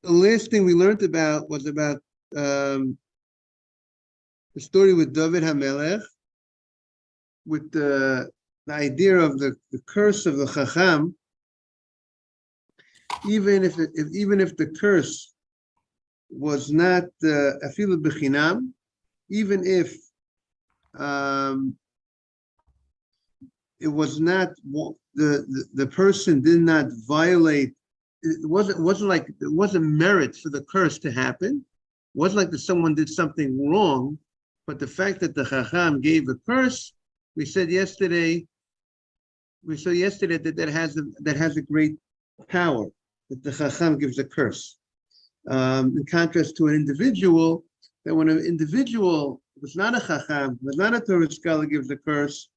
The last thing we learned about was about um, the story with David HaMelech, with the idea of the curse of the Chacham. Even if the curse was not afilu b'chinam, even if um, it was not the person did not violate. It wasn't merit for the curse to happen. It wasn't like that someone did something wrong, but the fact that the Chacham gave a curse, we said yesterday. We saw yesterday that has a great power, that the Chacham gives a curse. In contrast to an individual, that when an individual was not a Chacham, was not a Torah scholar, gives a curse,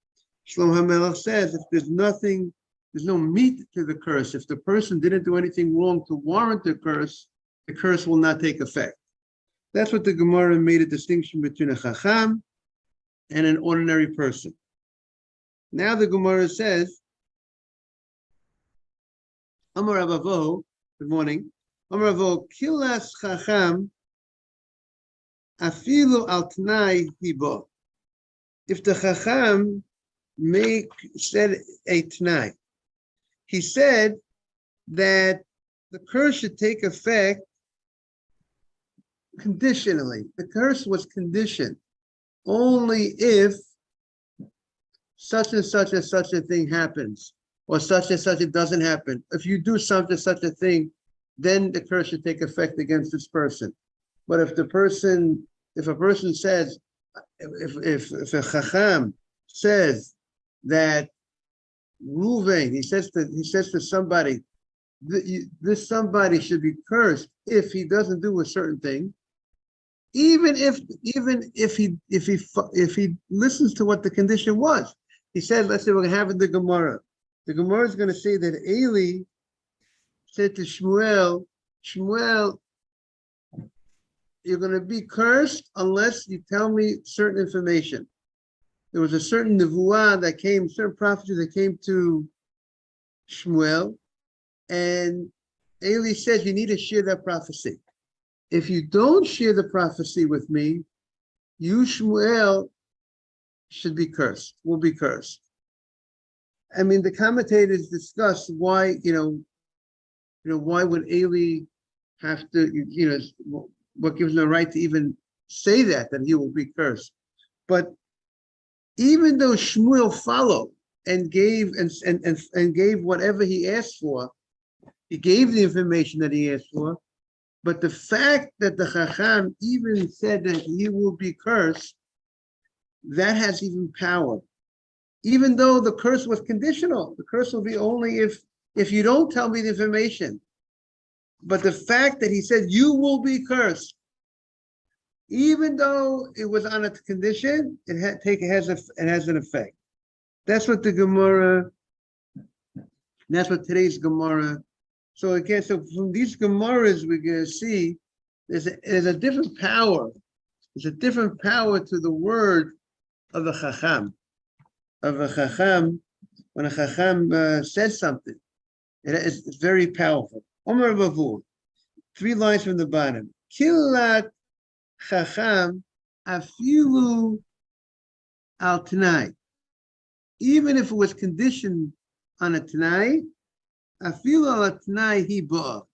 Shlomo HaMelech says, if there's no meat to the curse. If the person didn't do anything wrong to warrant the curse will not take effect. That's what the Gemara made a distinction between a Chacham and an ordinary person. Now the Gemara says, Amar Avavo, good morning. Amar Avavo, Kilas Chacham afilu al Tnai hibo. If the Chacham said a Tnai, he said that the curse should take effect conditionally. The curse was conditioned only if such and such and such a thing happens, or such and such it doesn't happen. If you do such and such a thing, then the curse should take effect against this person. But if a person says, if a Chacham says that Ruvain, he says to somebody, this somebody should be cursed if he doesn't do a certain thing, even if he listens to what the condition was. He said, let's say we're going to have in the Gemara. The Gemara is going to say that Eli said to Shmuel, you're going to be cursed unless you tell me certain information. There was a certain nevuah that came, certain prophecy that came to Shmuel, and Eli says you need to share that prophecy. If you don't share the prophecy with me, you, Shmuel, should be cursed, will be cursed. I mean, the commentators discuss why, why would Eli have to, what gives him the right to even say that he will be cursed. But even though Shmuel followed and gave and gave whatever he asked for, he gave the information that he asked for, but the fact that the Chacham even said that he will be cursed, that has even power. Even though the curse was conditional, the curse will be only if you don't tell me the information. But the fact that he said you will be cursed, even though it was on a condition, it has an effect. That's what the Gemara. That's what today's Gemara. So again, from these Gemaras, we're going to see there's a different power. There's a different power to the word of a Chacham. Of a Chacham, when a Chacham says something, it's very powerful. Omer Bavur, 3 lines from the bottom. Kilat Chacham afilu al Tanai. Even if it was conditioned on a Tanai, afilu al Tanai hiba.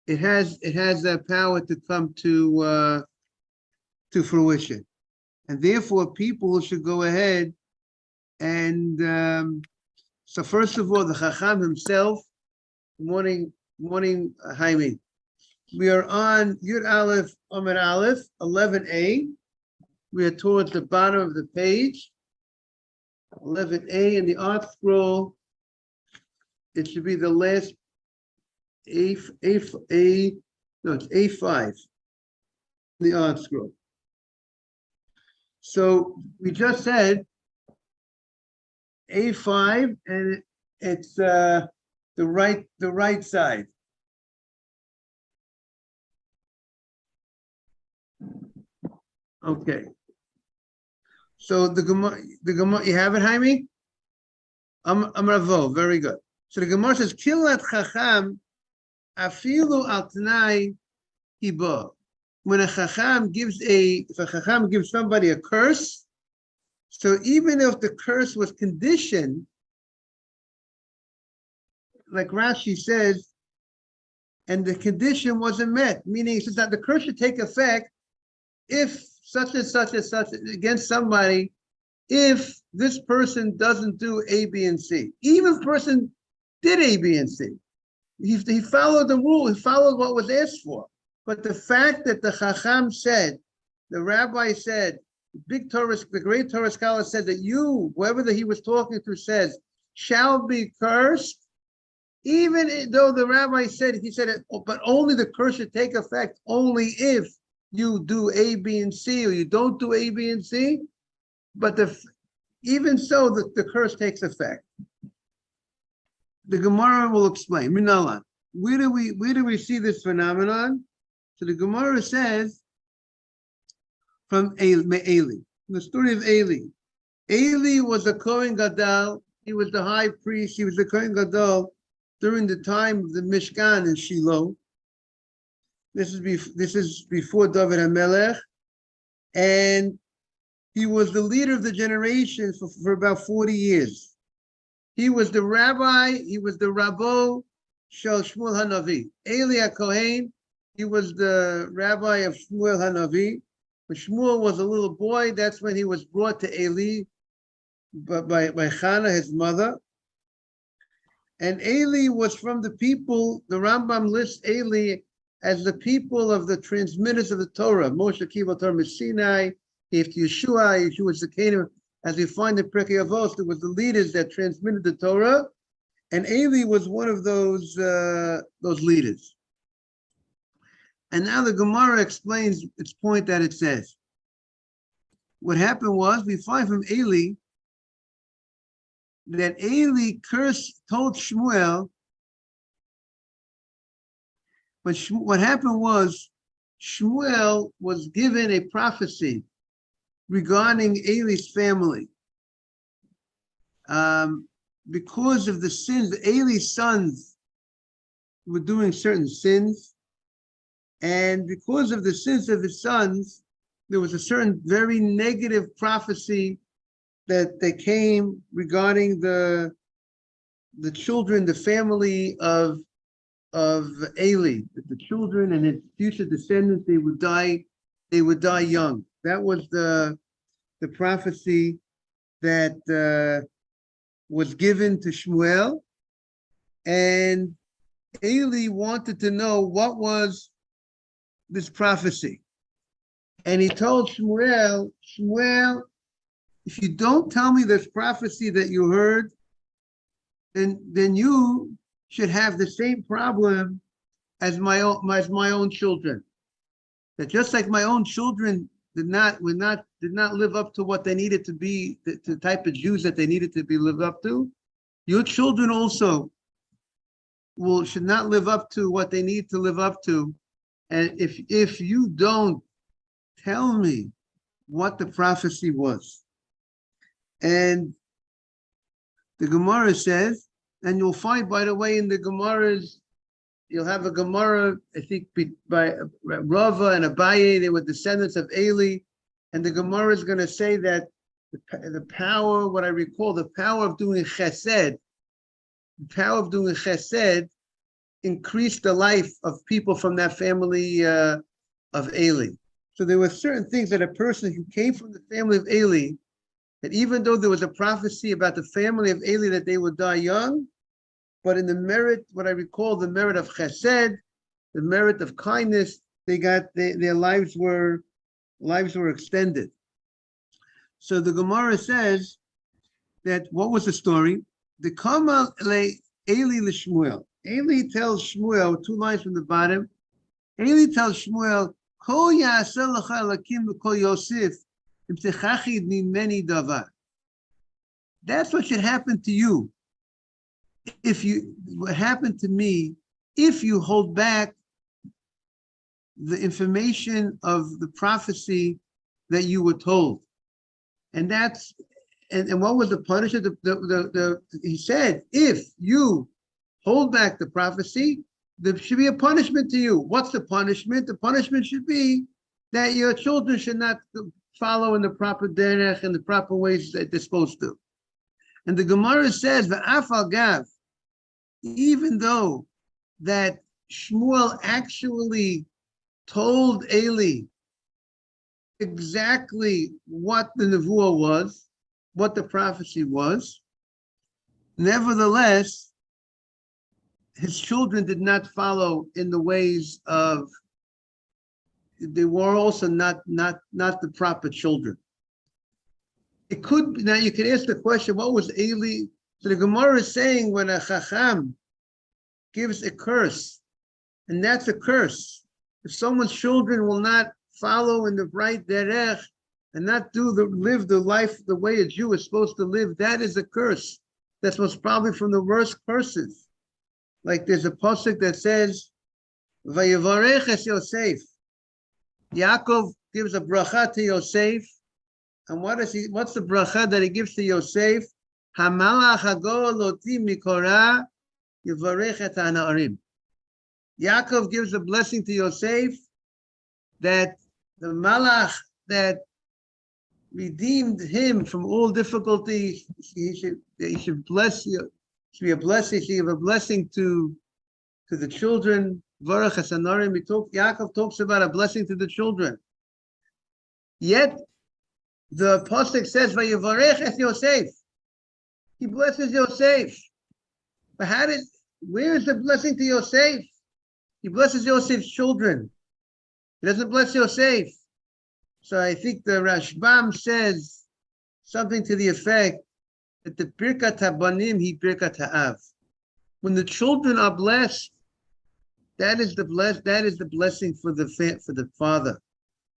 It has that power to come to fruition, and therefore people should go ahead and so first of all, the Chacham himself. Morning, Jaime. We are on Yud Aleph Amud Aleph 11a. We are towards the bottom of the page. 11a in the art scroll. It should be the last it's A5 in the art scroll. So we just said A5, and it's the right side. Okay. So the Gemara, you have it, Jaime? Ravo, very good. So the Gemara says, Kilat Chacham Afilu al Tanai Hiba. When a Chacham gives if a Chacham gives somebody a curse, so even if the curse was conditioned, like Rashi says, and the condition wasn't met, meaning it says that the curse should take effect if such and such and such against somebody, if this person doesn't do A, B, and C. Even if the person did A, B, and C. He followed the rule, he followed what was asked for. But the fact that the Chacham said, the rabbi said, the great Torah scholar said that you, whoever that he was talking to says, shall be cursed, even though the rabbi said, he said it, but only the curse should take effect only if you do A, B, and C, or you don't do A, B, and C. But even so, the curse takes effect. The Gemara will explain. Minalan. Where do we see this phenomenon? So the Gemara says from Eli, the story of Eli. Eli was a Kohen Gadol. He was the high priest. He was the Kohen Gadol during the time of the Mishkan in Shiloh. This is before David HaMelech, and he was the leader of the generation for about 40 years. He was the rabbi. He was the Rabbo Shel Shmuel Hanavi. Eli HaKohen, he was the rabbi of Shmuel Hanavi. When Shmuel was a little boy, that's when he was brought to Eli by Chana, his mother. And Eli was from the people, the Rambam lists Eli as the people of the transmitters of the Torah. Moshe Kibbutz Torah Sinai, after Yeshua was the Canaan, as we find in Pirkei Avos, there was the leaders that transmitted the Torah, and Eli was one of those leaders. And now the Gemara explains its point that it says. What happened was, we find from Eli that Eli told Shmuel, but what happened was, Shmuel was given a prophecy regarding Eli's family. Because of the sins, Eli's sons were doing certain sins, and because of the sins of his sons, there was a certain very negative prophecy that they came regarding the children, the family of Eli, that the children and his future descendants, they would die young. That was the prophecy that was given to Shmuel, and Eli wanted to know what was this prophecy. And he told Shmuel, if you don't tell me this prophecy that you heard, then you should have the same problem as my own children. That just like my own children did not live up to what they needed to be, the type of Jews that they needed to be lived up to, your children also should not live up to what they need to live up to. And if you don't tell me what the prophecy was. And the Gemara says, and you'll find, by the way, in the Gemaras, you'll have a Gemara, I think, by Rava and Abaye, they were descendants of Eli, and the Gemara is going to say that the power, what I recall, the power of doing chesed, increased the life of people from that family of Eli. So there were certain things that a person who came from the family of Eli, that even though there was a prophecy about the family of Eli that they would die young, but in the merit, what I recall, the merit of chesed, the merit of kindness, their lives were extended. So the Gemara says that, what was the story? The Kamal le Eli l'Shmuel. Eli tells Shmuel, 2 lines from the bottom. Eli tells Shmuel, Kol ya'aseh lecha Elokim v'kol Yosef, im techachid mimeni davar. That's what should happen to you. What happened to me, if you hold back the information of the prophecy that you were told. And what was the punishment? He said, if you hold back the prophecy, there should be a punishment to you. What's the punishment? The punishment should be that your children should not follow in the proper derech and the proper ways that they're supposed to. And the Gemara says, "V'af al gav," even though that Shmuel actually told Eli exactly what the nevuah was, what the prophecy was, nevertheless, his children did not follow in the ways of, they were also not the proper children. It could, now you can ask the question, what was Eli? So the Gemara is saying when a Chacham gives a curse, and that's a curse. If someone's children will not follow in the right derech and not live the life the way a Jew is supposed to live, that is a curse. That's most probably from the worst curses. Like there's a pasuk that says, "Vayivarech es Yosef." Yaakov gives a bracha to Yosef, and what's the bracha that he gives to Yosef? Hamalach hago loti mikora yivarech et hana'arim. Yaakov gives a blessing to Yosef that the malach that redeemed him from all difficulties, he should bless you. Should be a blessing. Should give a blessing to the children. Varach hasanarim. Yaakov talks about a blessing to the children. Yet the pasuk says, "Vayivarech es Yosef." He blesses Yosef. But where is the blessing to Yosef? He blesses Yosef's children. He doesn't bless Yosef. So I think the Rashbam says something to the effect that the Birkat HaBanim, he Birkat HaAv. When the children are blessed, that is the blessing for the father.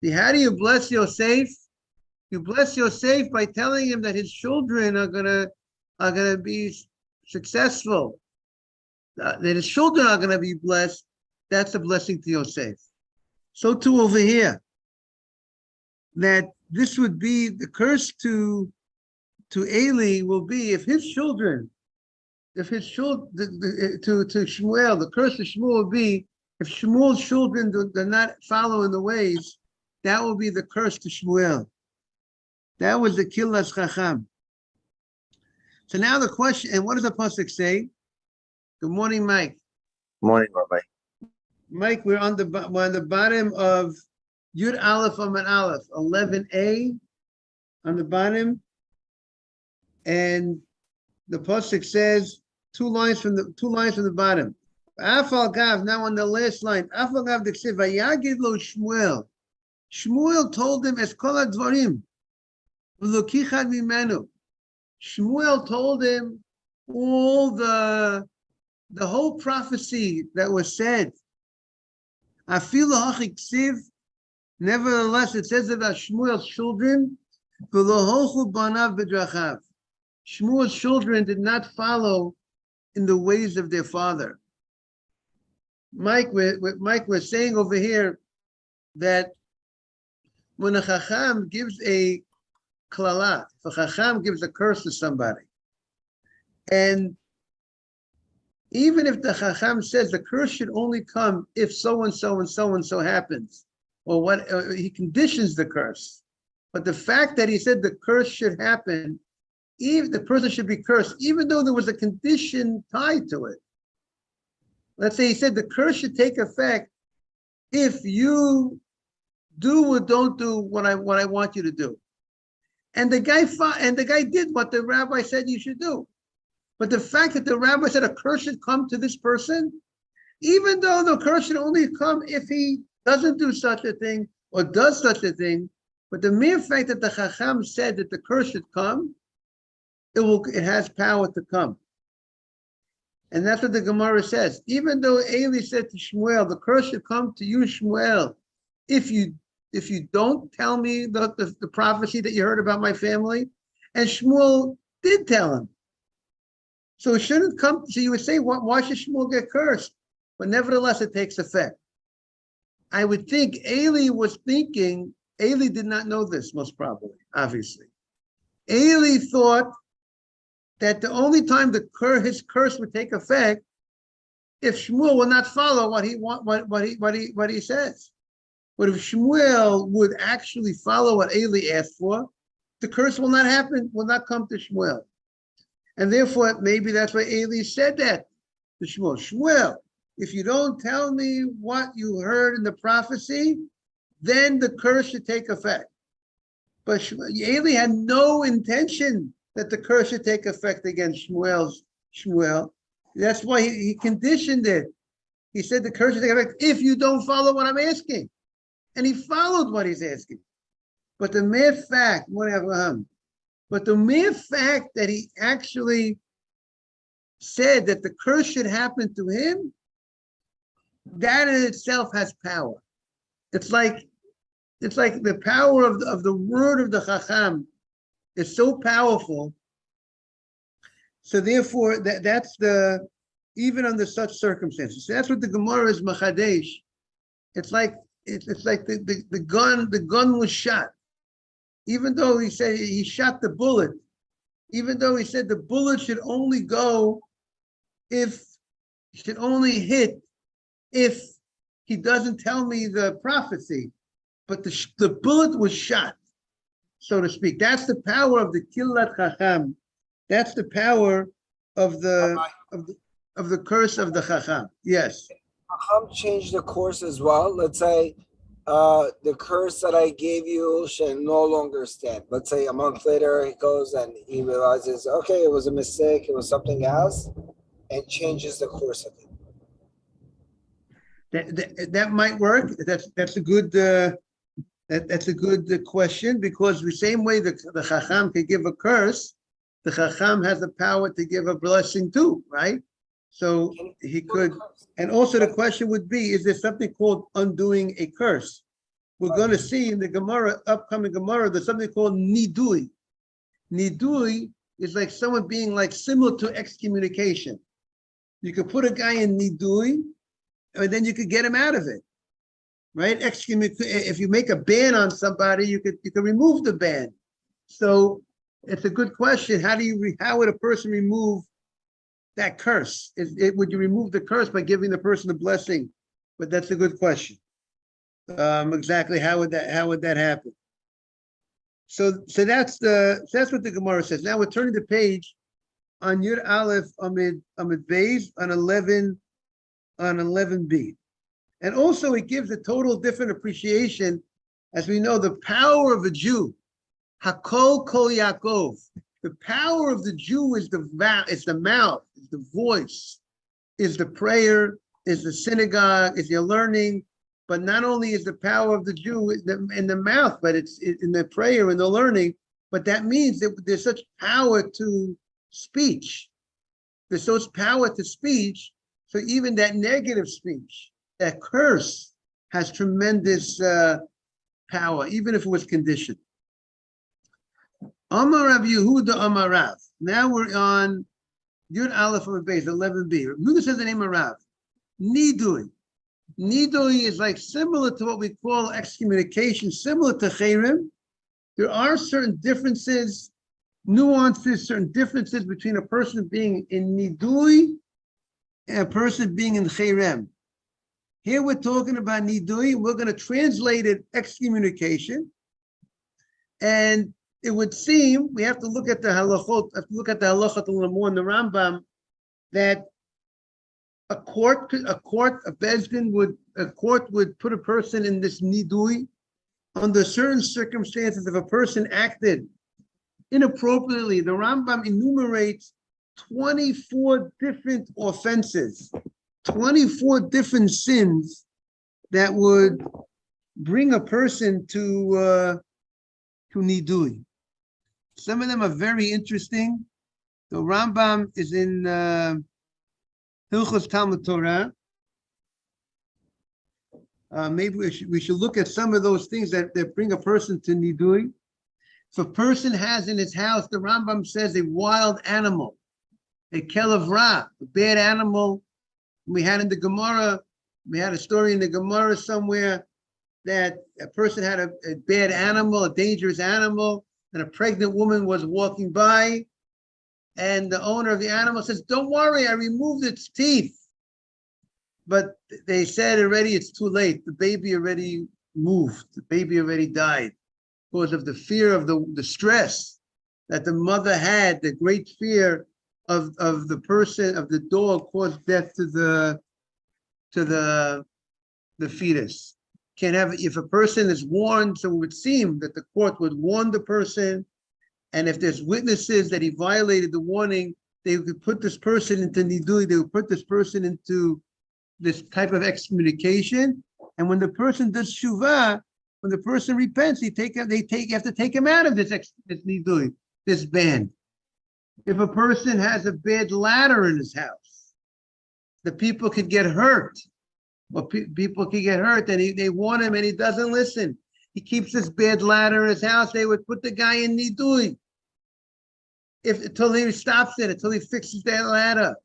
See, how do you bless Yosef? You bless Yosef by telling him that his children are gonna be successful. That his children are gonna be blessed. That's a blessing to Yosef. So too over here, that this would be the curse to Eli will be if his children, to Shmuel, the curse of Shmuel will be if Shmuel's children do not follow in the ways, that will be the curse to Shmuel. That was the Killas Chacham. So now the question, and what does the pasuk say? Good morning, Mike. Morning, Rabbi. Mike, we're on the bottom of Yud Aleph Amud Aleph, 11a on the bottom, and the pasuk says two lines from the bottom. Afal Gav, now on the last line. Afal Gav d'ksiv vayagid lo Shmuel. Shmuel told him es kol hadvarim v'lo kichad mimenu. Shmuel told him all the whole prophecy that was said. Afilu hachi ksiv. Nevertheless, it says about Shmuel's children, v'lo holchu banav b'drachav. Shmuel's children did not follow in the ways of their father. Mike, we're saying over here that when a Chacham gives a klala, if a Chacham gives a curse to somebody, and even if the Chacham says the curse should only come if so and so and so and so happens, or he conditions the curse, but the fact that he said the curse should happen, even the person should be cursed, even though there was a condition tied to it. Let's say he said the curse should take effect if you do or don't do what I want you to do. And the guy did what the rabbi said you should do. But the fact that the rabbi said a curse should come to this person, even though the curse should only come if he doesn't do such a thing or does such a thing, but the mere fact that the Chacham said that the curse should come, it has power to come. And that's what the Gemara says. Even though Eli said to Shmuel, the curse should come to you, Shmuel, if you don't tell me the prophecy that you heard about my family, and Shmuel did tell him. So it shouldn't come, so you would say, why should Shmuel get cursed? But nevertheless, it takes effect. I would think Eli did not know this, most probably, obviously. Eli thought that the only time his curse would take effect if Shmuel will not follow what he says. But if Shmuel would actually follow what Eli asked for, the curse will not happen, will not come to Shmuel. And therefore, maybe that's why Eli said that to Shmuel. Shmuel, if you don't tell me what you heard in the prophecy, then the curse should take effect. But Eli had no intention that the curse should take effect against Shmuel. That's why he conditioned it. He said the curse should take effect if you don't follow what I'm asking. And he followed what he's asking. But the mere fact, that he actually said that the curse should happen to him, that in itself has power. It's like the power of the word of the Chacham is so powerful. So therefore, that's even under such circumstances. So that's what the Gemara is machadesh. It's like the gun was shot. Even though he said he shot the bullet, even though he said the bullet should only hit if he doesn't tell me the prophecy, but the bullet was shot, so to speak. That's the power of the Killat Chacham. That's the power of the curse of the Chacham. Yes. Chacham changed the course as well. Let's say the curse that I gave you should no longer stand. Let's say a month later he goes and he realizes, okay, it was a mistake, it was something else, and changes the course of it. That might work. That's a good that's a good question, because the same way the Chacham can give a curse, the Chacham has the power to give a blessing too, right? So he could. And also the question would be, is there something called undoing a curse? We're going to see in the Gemara, upcoming Gemara, there's something called nidui. Nidui is like someone being like similar to excommunication. You could put a guy in nidui, and then you could get him out of it, right? If you make a ban on somebody, you could remove the ban. So it's a good question. How would a person remove that curse? Would you remove the curse by giving the person a blessing? But that's a good question. Exactly how would that happen? So that's what the Gemara says. Now we're turning the page on Yud Aleph Amid Beis on 11b, and also it gives a total different appreciation. As we know, the power of a Jew, Hakol Kol Yaakov. The power of the Jew is the mouth, is the voice, is the prayer, is the synagogue, is your learning. But not only is the power of the Jew in the mouth, but it's in the prayer and the learning. But that means that there's such power to speech. There's such power to speech. So even that negative speech, that curse, has tremendous power, even if it was conditioned. Amar Rav Yehuda Amar Rav. Now we're on Yud Aleph of Beis 11b. Yehuda says the name of Rav. Nidui. Nidui is like similar to what we call excommunication, similar to Cherem. There are certain differences, nuances, certain differences between a person being in Nidui and a person being in Cherem. Here we're talking about Nidui. We're going to translate it excommunication. And it would seem, we have to look at the halachot, a little more in the Rambam, that a court would put a person in this nidui under certain circumstances. If a person acted inappropriately, the Rambam enumerates 24 different offenses, 24 different sins that would bring a person to nidui. Some of them are very interesting. The Rambam is in Hilchos Talmud Torah. Maybe we should look at some of those things that bring a person to nidui. If a person has in his house, the Rambam says, a wild animal, a kelev ra, a bad animal. We had in the Gemara, we had a story in the Gemara somewhere that a person had a bad animal, a dangerous animal, and a pregnant woman was walking by, and the owner of the animal says, "Don't worry, I removed its teeth." but they said already it's too late. The baby already moved. The baby already died because of the fear of the stress that the mother had, the great fear of the person, of the dog caused death to the fetus. Can't have, if a person is warned, so it would seem that the court would warn the person, and if there's witnesses that he violated the warning, they could put this person into nidui, they would put this person into this type of excommunication. And when the person does shuvah, when the person repents, you have to take him out of this nidui, this ban. If a person has a bad ladder in his house, the people could get hurt. Or people can get hurt, and they warn him and he doesn't listen. He keeps this bad ladder in his house. They would put the guy in nidui until he stops it, until he fixes that ladder.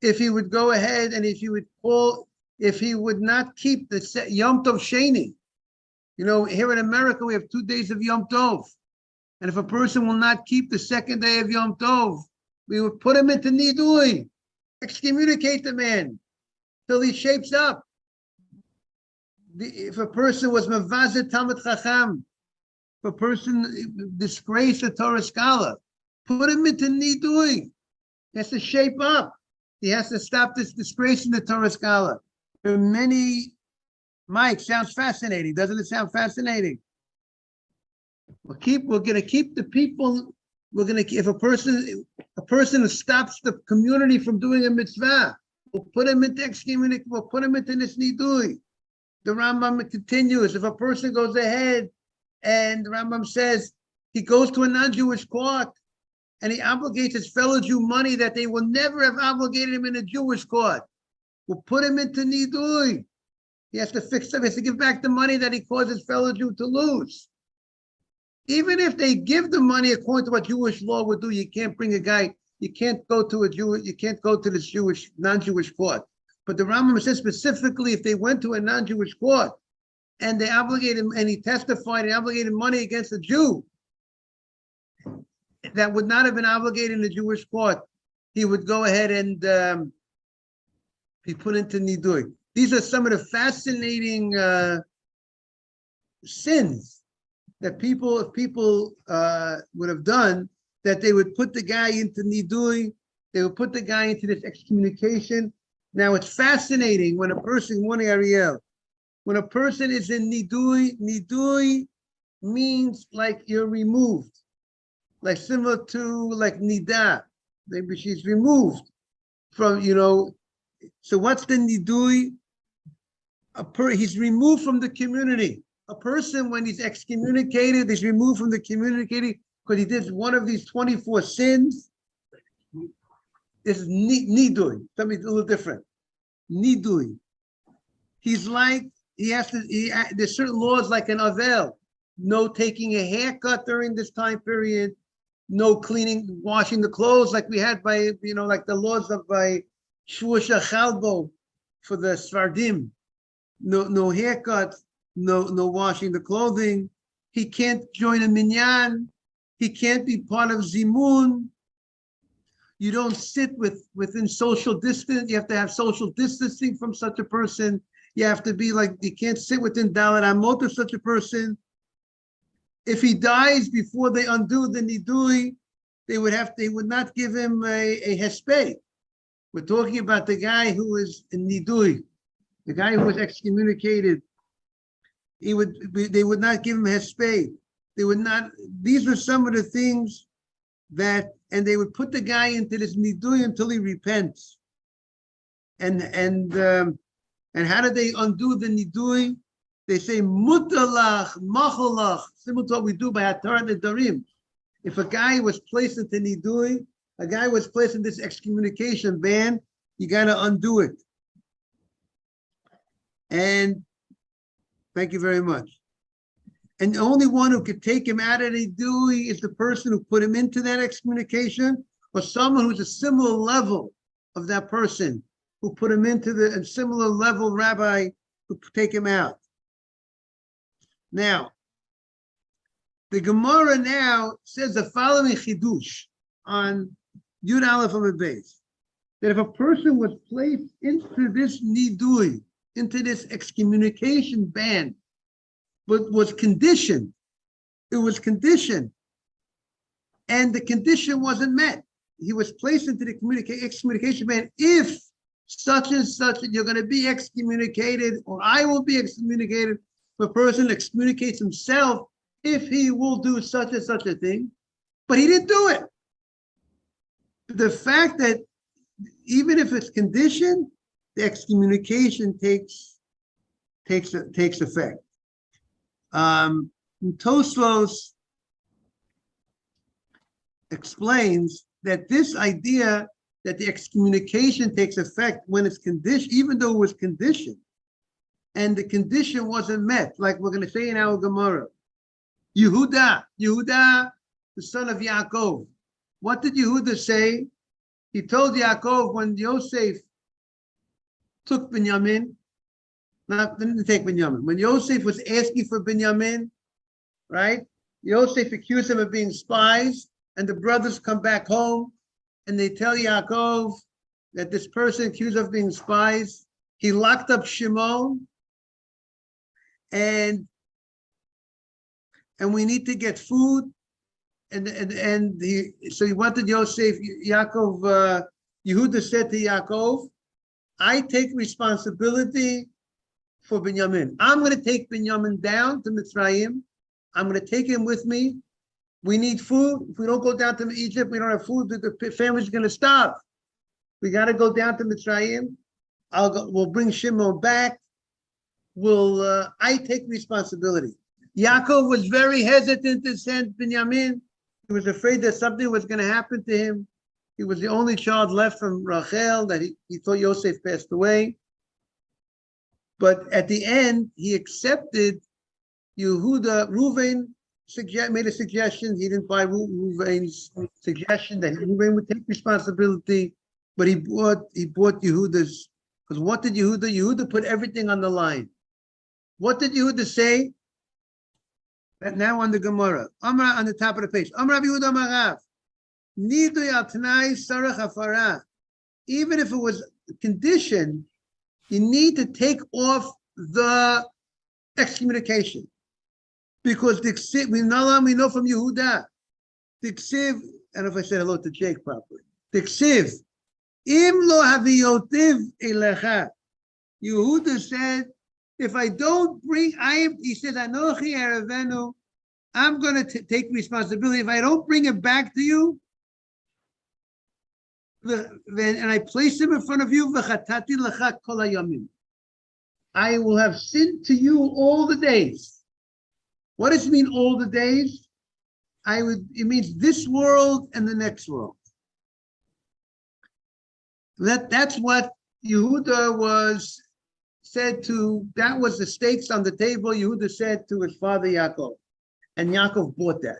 If he would go ahead and if he would not keep the Yom Tov Sheni. You know, here in America, we have 2 days of Yom Tov. And if a person will not keep the second day of Yom Tov, we would put him into nidui, excommunicate the man till he shapes up. If a person was mavazet Talmud Chacham, if a person disgraced a Torah scholar, put him into nidui. He has to shape up. He has to stop this disgracing the Torah scholar. There are many. Mike, sounds fascinating. Doesn't it sound fascinating? We're going to keep the people. If a person who stops the community from doing a mitzvah, we'll put him into excommunication. We'll put him into this nidui. The Rambam continues. If a person goes ahead and the Rambam says he goes to a non-Jewish court and he obligates his fellow Jew money that they will never have obligated him in a Jewish court, we'll put him into nidui. He has to fix them. He has to give back the money that he caused his fellow Jew to lose. Even if they give the money according to what Jewish law would do, you can't bring a guy. You can't go to this Jewish non-Jewish court. But the Rambam says specifically, if they went to a non-Jewish court and they obligated him, and he testified and obligated money against a Jew that would not have been obligated in the Jewish court, he would go ahead and be put into nidui. These are some of the fascinating sins that people would have done, that they would put the guy into nidui, they would put the guy into this excommunication. Now it's fascinating when a person, morning Ariel, when a person is in nidui means like you're removed, like similar to like nida, maybe she's removed from, so what's the nidui? He's removed from the community. A person, when he's excommunicated, is removed from the community because he did one of these 24 sins. This is nidui, something a little different. Nidui. He's like, there's certain laws like an avel. No taking a haircut during this time period. No cleaning, washing the clothes like we had by, like the laws of by Shusha Chalbo for the Svardim. No haircuts, no washing the clothing. He can't join a minyan. He can't be part of zimun. You don't sit within social distance. You have to have social distancing from such a person. You have to be like, you can't sit within Dalet Amot of such a person. If he dies before they undo the nidui, they would not give him a hesped. We're talking about the guy who is in nidui, the guy who was excommunicated. They would not give him hesped. They would not. These were some of the things and they would put the guy into this nidui until he repents. And how do they undo the nidui? They say mutalach, macholach, similar to what we do by Hatarat Nedarim. If a guy was placed into nidui, a guy was placed in this excommunication ban, you got to undo it. And thank you very much. And the only one who could take him out of nidui is the person who put him into that excommunication, or someone who's a similar level of that person who put him into a similar level rabbi who could take him out. Now, the Gemara now says the following chidush on Yud Aleph Amud Beis. that if a person was placed into this nidui, into this excommunication ban, but was conditioned, it was conditioned, and the condition wasn't met. He was placed into the excommunication ban if such and such, you're going to be excommunicated, or I will be excommunicated. If a person excommunicates himself, if he will do such and such a thing, but he didn't do it. The fact that even if it's conditioned, the excommunication takes effect. Tosfos explains that this idea that the excommunication takes effect when it's conditioned, even though it was conditioned, and the condition wasn't met, like we're going to say in our Gemara. Yehuda, the son of Yaakov. What did Yehuda say? He told Yaakov when Yosef took Binyamin, didn't take Binyamin. When Yosef was asking for Binyamin, right? Yosef accused him of being spies, and the brothers come back home and they tell Yaakov that this person accused of being spies, he locked up Shimon, and we need to get food. So he wanted Yosef, Yaakov, Yehuda said to Yaakov, I take responsibility for Binyamin. I'm going to take Binyamin down to Mitzrayim. I'm going to take him with me. We need food. If we don't go down to Egypt, we don't have food. The family's going to starve. We got to go down to Mitzrayim. We'll bring Shimon back. I take responsibility. Yaakov was very hesitant to send Binyamin. He was afraid that something was going to happen to him. He was the only child left from Rachel, that he thought Yosef passed away. But at the end, he accepted Yehuda. Reuven made a suggestion. He didn't buy Reuven's suggestion that Reuven would take responsibility, but he bought Yehuda's. Because what did Yehuda? Yehuda put everything on the line. What did Yehuda say? That now on the Gemara, Amra on the top of the page. Amra Yehuda Marav. Nidu al Tanai Sarach Hafara. Even if it was conditioned, you need to take off the excommunication. Because the Ksiv, we know from Yehuda, the Ksiv, I don't know if I said hello to Jake properly. The Ksiv, Im lo haviyotiv elecha. Yehuda said, if I don't bring, he says, Anochi Eravenu, I'm going to take responsibility. If I don't bring it back to you, and I place him in front of you, v'chatati lecha kol hayamim, I will have sinned to you all the days. What does it mean, all the days? It means this world and the next world. That's what Yehuda was said to, that was the stakes on the table. Yehuda said to his father Yaakov, and Yaakov bought that.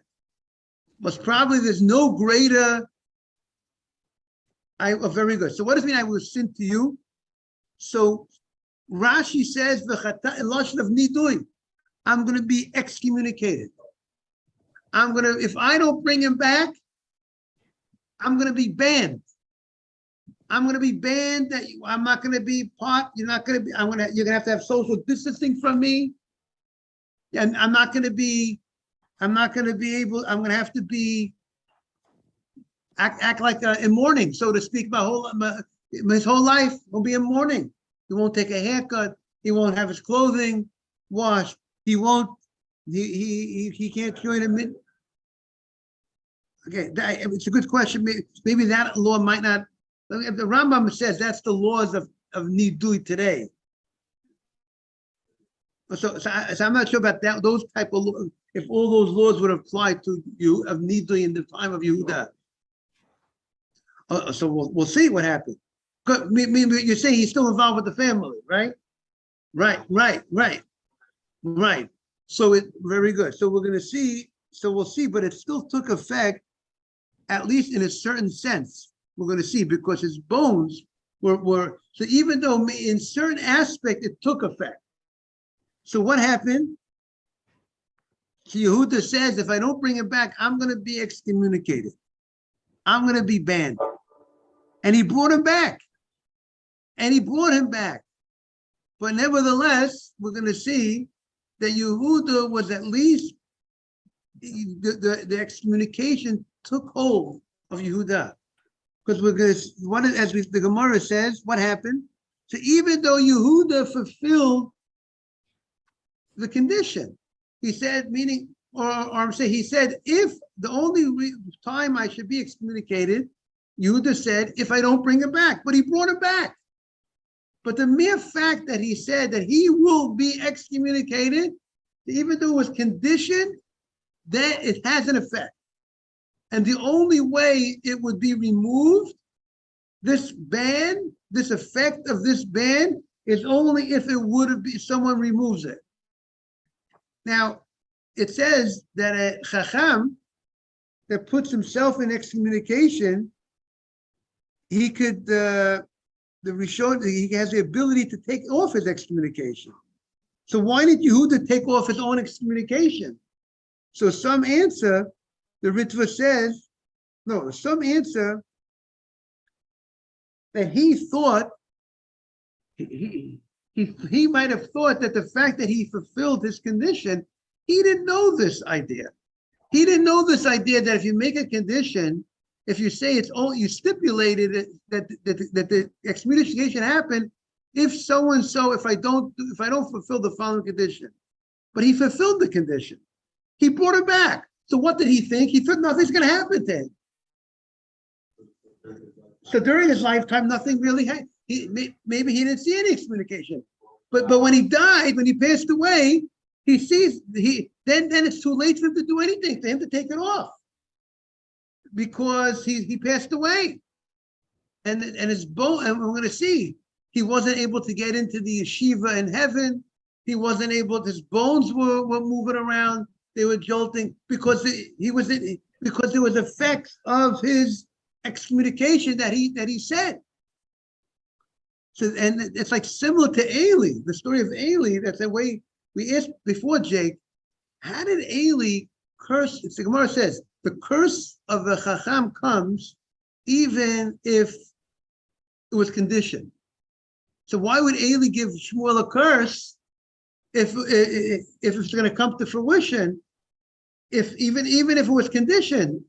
Most probably there's no greater, very good. So what does it mean I will sin to you? So Rashi says, lashon of nidui, I'm going to be excommunicated. If I don't bring him back, I'm going to be banned. I'm going to be banned. That I'm not going to be part. You're not going to be. You're going to have social distancing from me. And I'm not going to be able. I'm going to have to be act like in mourning, so to speak. His whole life will be in mourning. He won't take a haircut. He won't have his clothing washed. He won't. He can't join him. Okay, it's a good question. Maybe that law might not. If the Rambam says that's the laws of nidui today. So I'm not sure about that. Those type of laws, if all those laws would apply to you of nidui in the time of Yehuda. So we'll see what happens. You say he's still involved with the family, right? Right. So very good. So we're going to see. So we'll see, but it still took effect, at least in a certain sense. We're going to see, because his bones were so, even though in certain aspect it took effect. So what happened? So Yehuda says, if I don't bring him back, I'm going to be excommunicated. I'm going to be banned. And he brought him back. And he brought him back. But nevertheless, we're going to see that Yehuda was at least, the excommunication took hold of Yehuda. Because we're going to, the Gemara says, what happened? So even though Yehuda fulfilled the condition, he said, meaning, or I'm saying, he said, if the only time I should be excommunicated, Yehuda said, if I don't bring him back, but he brought him back. But the mere fact that he said that he will be excommunicated, even though it was conditioned, that it has an effect. And the only way it would be removed, this ban, this effect of this ban, is only if it would be someone removes it. Now, it says that a chacham that puts himself in excommunication, he could, the Rishon, he has the ability to take off his excommunication. So why did Yehuda take off his own excommunication? So some answer, the Ritva says, no, some answer that he thought, he might have thought that the fact that he fulfilled his condition, he didn't know this idea. He didn't know this idea that if you make a condition, if you say it's all, you stipulated it, that the excommunication happened if so and so, if I don't fulfill the following condition. But he fulfilled the condition. He brought him back. So what did he think? He thought nothing's going to happen to him. So during his lifetime, nothing really happened. Maybe he didn't see any excommunication. But when he died, when he passed away, he sees then it's too late for him to do anything, for him to take it off, because he passed away, and his bone. And we're going to see he wasn't able to get into the yeshiva in heaven. He wasn't able. His bones were moving around. They were jolting because because there was effects of his excommunication that he said. So, and it's like similar to Eli, the story of Eli. That's the way we asked before, Jake. How did Eli curse? The Gemara says the curse of the Chacham comes even if it was conditioned. So why would Eli give Shmuel a curse if it's going to come to fruition? If even if it was conditioned?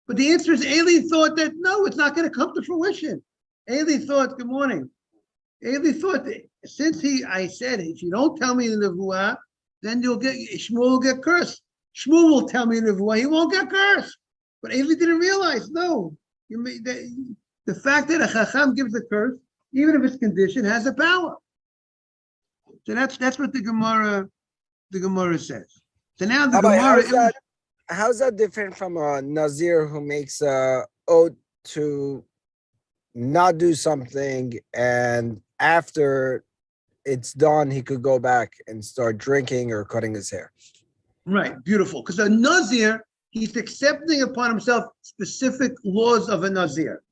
But the answer is Eli thought that no, it's not going to come to fruition. Eli thought, good morning. Eli thought that since I said, if you don't tell me the nevuah, then Shmuel will get cursed. Shmuel will tell me the nevuah, he won't get cursed. But Eli didn't realize, no, the fact that a chacham gives a curse, even if it's conditioned, has a power. So that's what the Gemara says. So now the Gemara. How's that different from a Nazir who makes a oath to not do something, and after it's done, he could go back and start drinking or cutting his hair? Right, beautiful. Because a Nazir, he's accepting upon himself specific laws of a Nazir.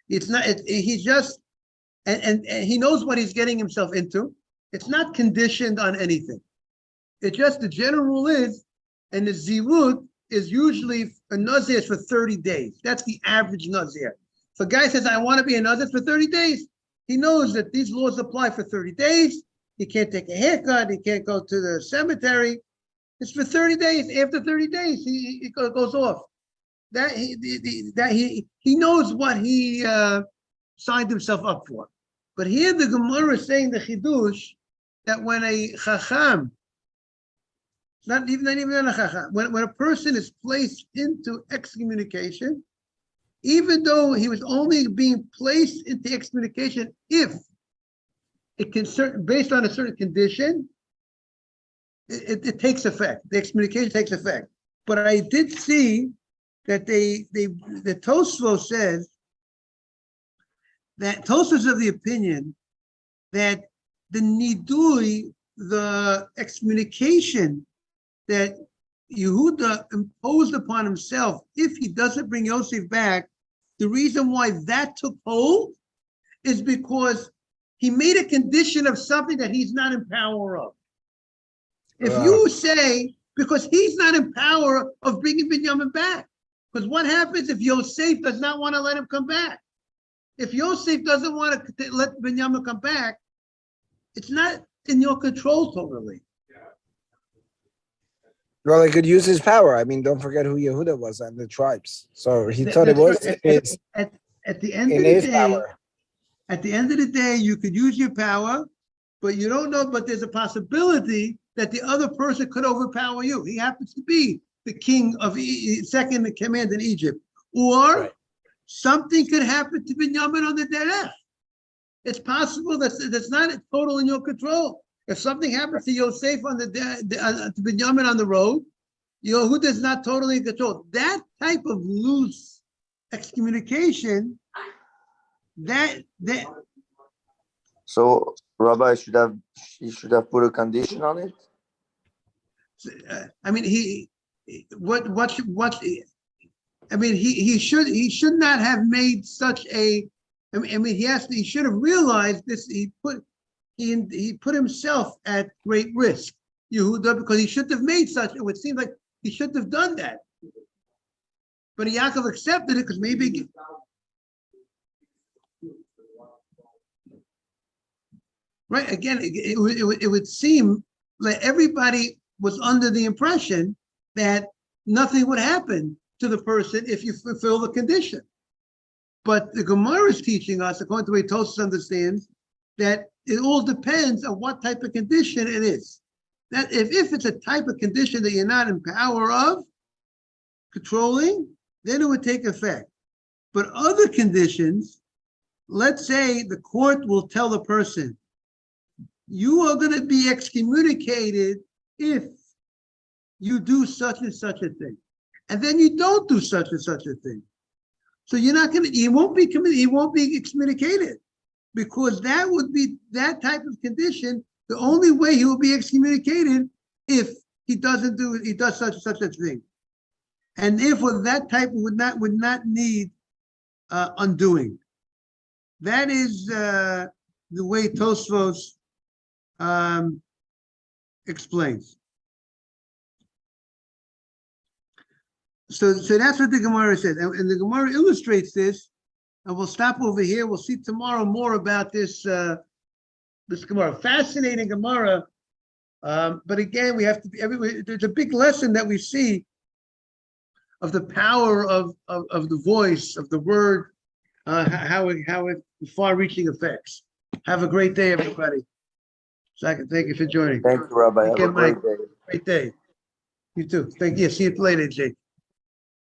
It's not. He's just, and he knows what he's getting himself into. It's not conditioned on anything. It's just the general rule is, and the zirut is usually a Nazir for 30 days. That's the average Nazir. If a guy says, I want to be a Nazir for 30 days, he knows that these laws apply for 30 days. He can't take a haircut. He can't go to the cemetery. It's for 30 days. After 30 days, he goes off. He knows what he signed himself up for. But here the Gemara is saying the Chidush that when a Chacham, not even a Chacham, when a person is placed into excommunication, even though he was only being placed into excommunication if it can, based on a certain condition, it takes effect. The excommunication takes effect. But I did see that the Tosfos says that Tosfos is of the opinion that the nidui, the excommunication that Yehuda imposed upon himself, if he doesn't bring Yosef back, the reason why that took hold is because he made a condition of something that he's not in power of. If you say, because he's not in power of bringing Binyamin back, because what happens if Yosef does not want to let him come back? If Yosef doesn't want to let Binyamin come back, it's not in your control totally. Well, he could use his power. I mean, don't forget who Yehuda was and the tribes. So he thought it was At the end in of the his day, power. at the end of the day, you could use your power, but you don't know, but there's a possibility that the other person could overpower you. He happens to be the king of second in command in Egypt. Or something could happen to Binyamin on the derech. It's possible that's not total in your control. If something happens to Yosef on to Binyamin on the road, Yehuda is not totally in control. That type of loose excommunication, So Rabbi he should have put a condition on it. I mean, he should not have made such a. I mean, he should have realized this. He put himself at great risk, Yehuda, because he shouldn't have made such. It would seem like he shouldn't have done that. But Yaakov accepted it because maybe. Right, again, it would seem like everybody was under the impression that nothing would happen to the person if you fulfill the condition. But the Gemara is teaching us, according to the way Tosfos understands, that it all depends on what type of condition it is. That if it's a type of condition that you're not in power of controlling, then it would take effect. But other conditions, let's say the court will tell the person, you are going to be excommunicated if you do such and such a thing. And then you don't do such and such a thing. So he won't be excommunicated, because that would be that type of condition. The only way he will be excommunicated if he does such and such a thing. And therefore that type would not need undoing. That is the way Tosfos explains. So that's what the Gemara says, and the Gemara illustrates this. And we'll stop over here. We'll see tomorrow more about this this Gemara, fascinating Gemara. But again, we have to be there's a big lesson that we see of the power of the voice of the word, how it far-reaching effects. Have a great day, everybody. Second, thank you for joining. Thank you, Rabbi. Have a great day. Great day. You too. Thank you. See you later, Jake.